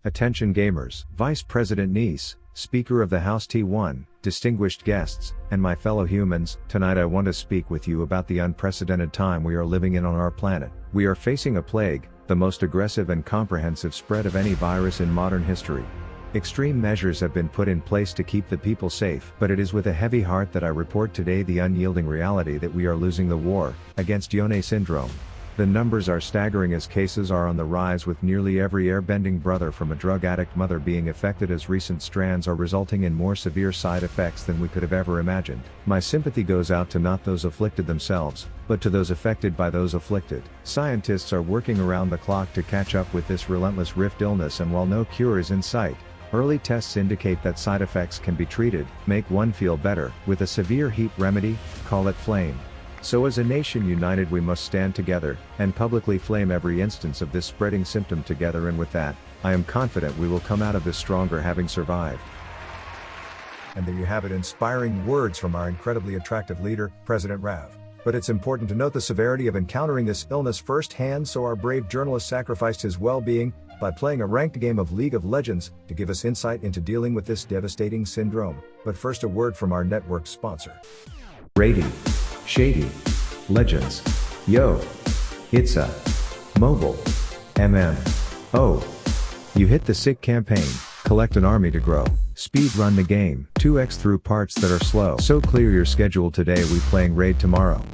Attention gamers, Vice President Nice, Speaker of the House T1, distinguished guests, and my fellow humans, tonight I want to speak with you about the unprecedented time we are living in on our planet. We are facing a plague, the most aggressive and comprehensive spread of any virus in modern history. Extreme measures have been put in place to keep the people safe, but it is with a heavy heart that I report today the unyielding reality that we are losing the war against Yone syndrome. The numbers are staggering as cases are on the rise, with nearly every airbending brother from a drug addict mother being affected, as recent strands are resulting in more severe side effects than we could have ever imagined. My sympathy goes out to not those afflicted themselves, but to those affected by those afflicted. Scientists are working around the clock to catch up with this relentless rift illness, and while no cure is in sight, early tests indicate that side effects can be treated. Make one feel better with a severe heat remedy, call it flame. So as a nation united we must stand together, and publicly flame every instance of this spreading symptom together, and with that, I am confident we will come out of this stronger, having survived. And there you have it, inspiring words from our incredibly attractive leader, President Rav. But it's important to note the severity of encountering this illness firsthand, so our brave journalist sacrificed his well-being by playing a ranked game of League of Legends to give us insight into dealing with this devastating syndrome. But first, a word from our network sponsor. Rady, Shady, Legends, Yo, It's a Mobile, MMO. You hit the sick campaign, collect an army to grow, speed run the game, 2x through parts that are slow. So clear your schedule today, we playing Raid tomorrow.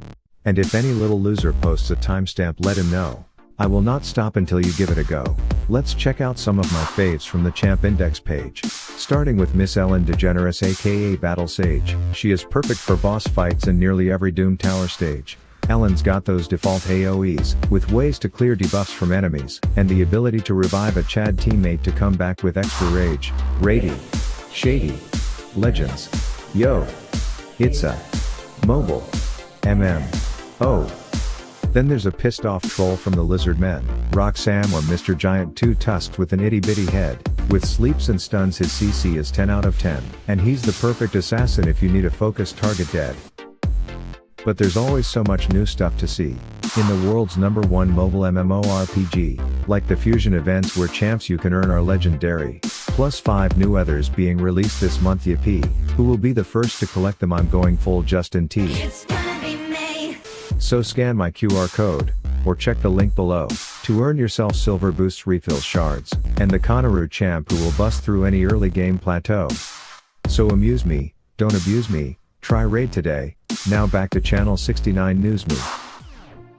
And if any little loser posts a timestamp, let him know. I will not stop until you give it a go. Let's check out some of my faves from the Champ Index page. Starting with Miss Ellen DeGeneres aka Battle Sage. She is perfect for boss fights in nearly every Doom Tower stage. Ellen's got those default AoEs, with ways to clear debuffs from enemies, and the ability to revive a Chad teammate to come back with extra rage. Rady, Shady, Legends, Yo, It's a Mobile, MMO. Then there's a pissed off troll from the Lizard Men, Roxam, or Mr. Giant 2 tusked with an itty bitty head. With sleeps and stuns his CC is 10 out of 10, and he's the perfect assassin if you need a focused target dead. But there's always so much new stuff to see in the world's #1 mobile MMORPG, like the fusion events where champs you can earn are legendary, plus 5 new others being released this month. Yippee! Who will be the first to collect them? I'm going full Justin T. So scan my QR code, or check the link below, to earn yourself silver boosts, refill shards, and the Konaru champ who will bust through any early game plateau. So amuse me, don't abuse me, try Raid today. Now back to Channel 69 News Me.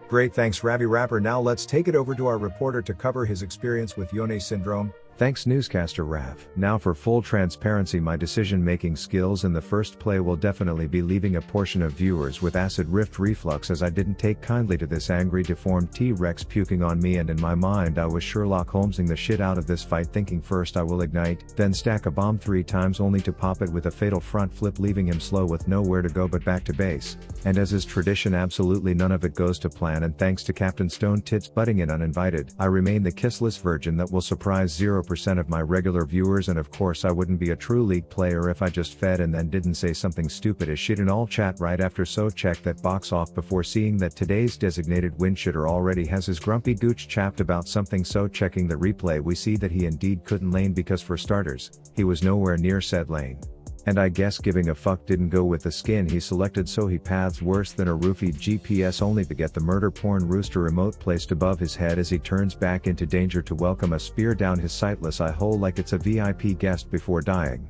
Great, thanks Ravi Rapper. Now let's take it over to our reporter to cover his experience with Yone syndrome. Thanks newscaster Rav. Now for full transparency, my decision-making skills in the first play will definitely be leaving a portion of viewers with acid rift reflux, as I didn't take kindly to this angry deformed T-Rex puking on me, and in my mind I was Sherlock Holmesing the shit out of this fight, thinking first I will ignite, then stack a bomb 3 times, only to pop it with a fatal front flip, leaving him slow with nowhere to go but back to base. And as is tradition, absolutely none of it goes to plan, and thanks to Captain Stone Tits butting in uninvited, I remain the kissless virgin that will surprise 0% of my regular viewers. And of course I wouldn't be a true League player if I just fed and then didn't say something stupid as shit in all chat right after, so check that box off before seeing that today's designated win shitter already has his grumpy gooch chapped about something. So checking the replay we see that he indeed couldn't lane, because for starters, he was nowhere near said lane. And I guess giving a fuck didn't go with the skin he selected, so he paths worse than a roofied GPS, only to get the murder porn rooster remote placed above his head as he turns back into danger to welcome a spear down his sightless eye hole like it's a VIP guest before dying.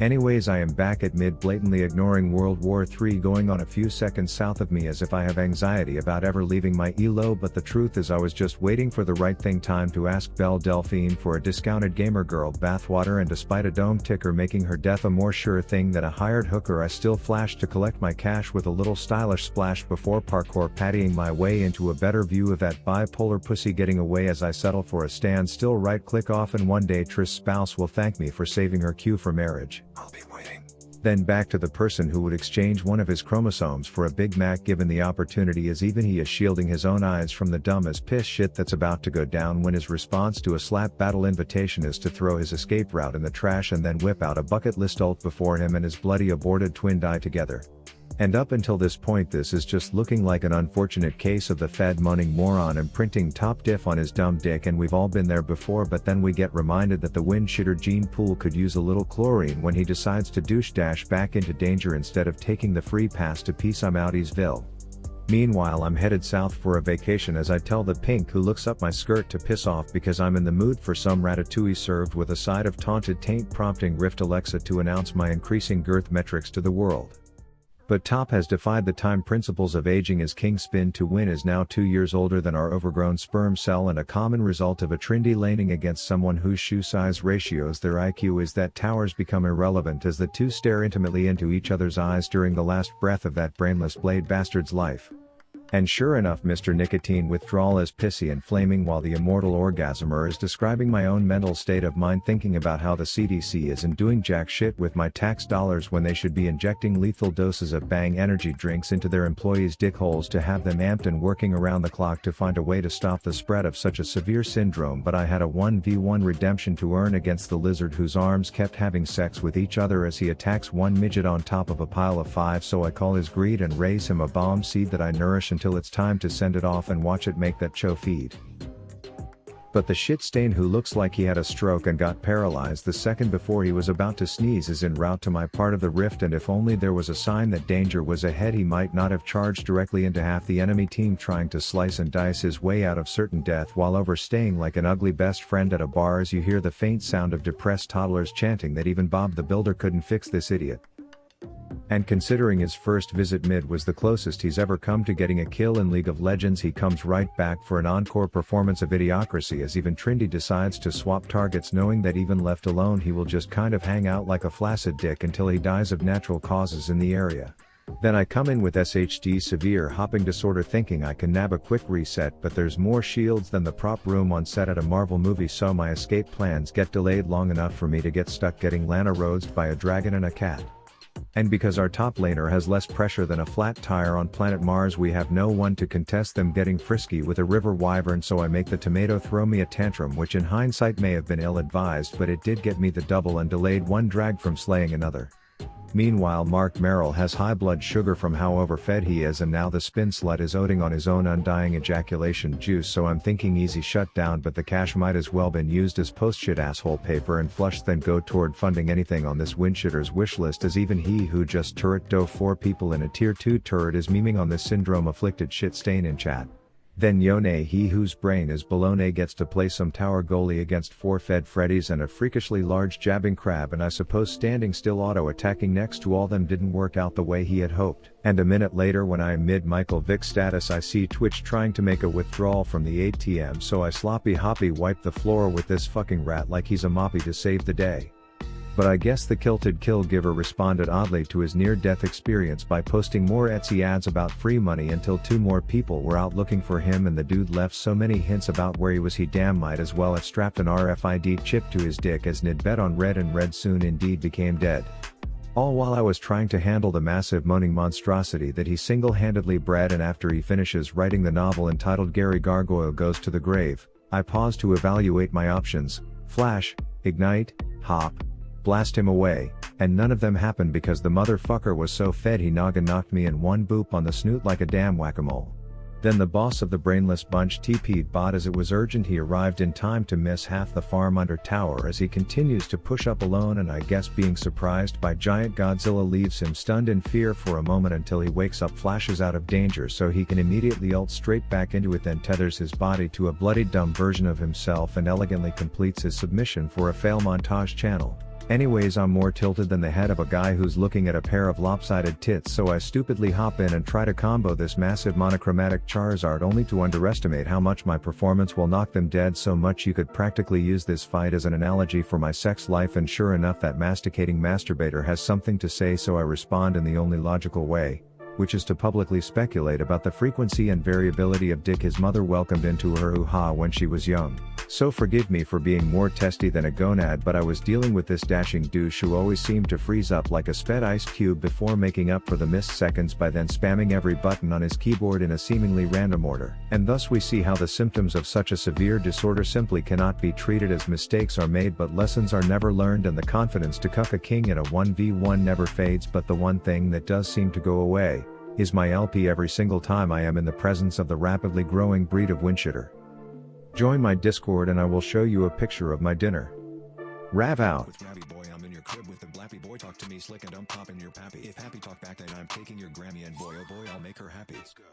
Anyways, I am back at mid, blatantly ignoring World War III going on a few seconds south of me, as if I have anxiety about ever leaving my elo, but the truth is I was just waiting for the right thing, time to ask Belle Delphine for a discounted gamer girl bathwater, and despite a dome ticker making her death a more sure thing than a hired hooker, I still flashed to collect my cash with a little stylish splash before parkour pattying my way into a better view of that bipolar pussy getting away as I settle for a standstill, right click off, and one day Triss' spouse will thank me for saving her queue for marriage. I'll be waiting. Then back to the person who would exchange one of his chromosomes for a Big Mac given the opportunity, as even he is shielding his own eyes from the dumb as piss shit that's about to go down, when his response to a slap battle invitation is to throw his escape route in the trash and then whip out a bucket list ult before him and his bloody aborted twin die together. And up until this point this is just looking like an unfortunate case of the Fed moaning moron and printing top diff on his dumb dick, and we've all been there before, but then we get reminded that the wind shitter gene pool could use a little chlorine when he decides to douche dash back into danger instead of taking the free pass to peace. I'm outysville. Meanwhile I'm headed south for a vacation as I tell the pink who looks up my skirt to piss off because I'm in the mood for some ratatouille served with a side of taunted taint, prompting Rift Alexa to announce my increasing girth metrics to the world. But Top has defied the time principles of aging as King Spin to Win is now 2 years older than our overgrown sperm cell, and a common result of a trendy laning against someone whose shoe size ratios their IQ is that towers become irrelevant as the two stare intimately into each other's eyes during the last breath of that brainless blade bastard's life. And sure enough, Mr. Nicotine Withdrawal is pissy and flaming while the immortal orgasmer is describing my own mental state of mind, thinking about how the CDC isn't doing jack shit with my tax dollars when they should be injecting lethal doses of Bang energy drinks into their employees' dickholes to have them amped and working around the clock to find a way to stop the spread of such a severe syndrome. But I had a 1v1 redemption to earn against the lizard whose arms kept having sex with each other as he attacks one midget on top of a pile of 5, so I call his greed and raise him a bomb seed that I nourish until it's time to send it off and watch it make that cho feed. But the shit stain who looks like he had a stroke and got paralyzed the second before he was about to sneeze is en route to my part of the rift, and if only there was a sign that danger was ahead he might not have charged directly into half the enemy team trying to slice and dice his way out of certain death while overstaying like an ugly best friend at a bar as you hear the faint sound of depressed toddlers chanting that even Bob the Builder couldn't fix this idiot. And considering his first visit mid was the closest he's ever come to getting a kill in League of Legends, he comes right back for an encore performance of Idiocracy as even Trindy decides to swap targets, knowing that even left alone he will just kind of hang out like a flaccid dick until he dies of natural causes in the area. Then I come in with SHD severe hopping disorder thinking I can nab a quick reset, but there's more shields than the prop room on set at a Marvel movie, so my escape plans get delayed long enough for me to get stuck getting Lana roasted by a dragon and a cat. And because our top laner has less pressure than a flat tire on planet Mars, we have no one to contest them getting frisky with a river wyvern, so I make the tomato throw me a tantrum, which in hindsight may have been ill-advised, but it did get me the double and delayed one drag from slaying another. Meanwhile Mark Merrill has high blood sugar from how overfed he is, and now the spin slut is oating on his own undying ejaculation juice, so I'm thinking easy shut down, but the cash might as well been used as post-shit asshole paper and flushed then go toward funding anything on this windshitter's wish list, as even he who just turret dove 4 people in a tier 2 turret is memeing on this syndrome afflicted shit stain in chat. Then Yone, he whose brain is bologna, gets to play some tower goalie against 4 fed Freddies and a freakishly large jabbing crab, and I suppose standing still auto attacking next to all them didn't work out the way he had hoped. And a minute later when I am mid Michael Vick status I see Twitch trying to make a withdrawal from the ATM, so I sloppy hoppy wipe the floor with this fucking rat like he's a moppy to save the day. But I guess the kilted kill giver responded oddly to his near-death experience by posting more Etsy ads about free money until 2 more people were out looking for him, and the dude left so many hints about where he was he damn might as well have strapped an RFID chip to his dick, as Nid bet on red, and red soon indeed became dead. All while I was trying to handle the massive moaning monstrosity that he single-handedly bred, and after he finishes writing the novel entitled Gary Gargoyle Goes to the Grave, I pause to evaluate my options: flash, ignite, hop, blast him away, and none of them happened because the motherfucker was so fed he noggin knocked me in one boop on the snoot like a damn whack-a-mole. Then the boss of the brainless bunch TP'd bot as it was urgent. He arrived in time to miss half the farm under tower as he continues to push up alone, and I guess being surprised by giant Godzilla leaves him stunned in fear for a moment until he wakes up, flashes out of danger so he can immediately ult straight back into it, then tethers his body to a bloody dumb version of himself and elegantly completes his submission for a fail montage channel. Anyways, I'm more tilted than the head of a guy who's looking at a pair of lopsided tits, so I stupidly hop in and try to combo this massive monochromatic Charizard, only to underestimate how much my performance will knock them dead. So much you could practically use this fight as an analogy for my sex life, and sure enough that masticating masturbator has something to say, so I respond in the only logical way. which is to publicly speculate about the frequency and variability of dick his mother welcomed into her hoo-ha when she was young. So forgive me for being more testy than a gonad, but I was dealing with this dashing douche who always seemed to freeze up like a sped ice cube before making up for the missed seconds by then spamming every button on his keyboard in a seemingly random order. And thus we see how the symptoms of such a severe disorder simply cannot be treated, as mistakes are made but lessons are never learned, and the confidence to cuck a king in a 1v1 never fades. But the one thing that does seem to go away is my LP every single time I am in the presence of the rapidly growing breed of windshitter. Join my Discord and I will show you a picture of my dinner. Rav out. With Rabby boy, I'm in your crib with the blappy boy. Talk to me slick and don't pop in your pappy. If happy talk back, then I'm taking your Grammy, and boy oh boy, I'll make her happy. Let's go.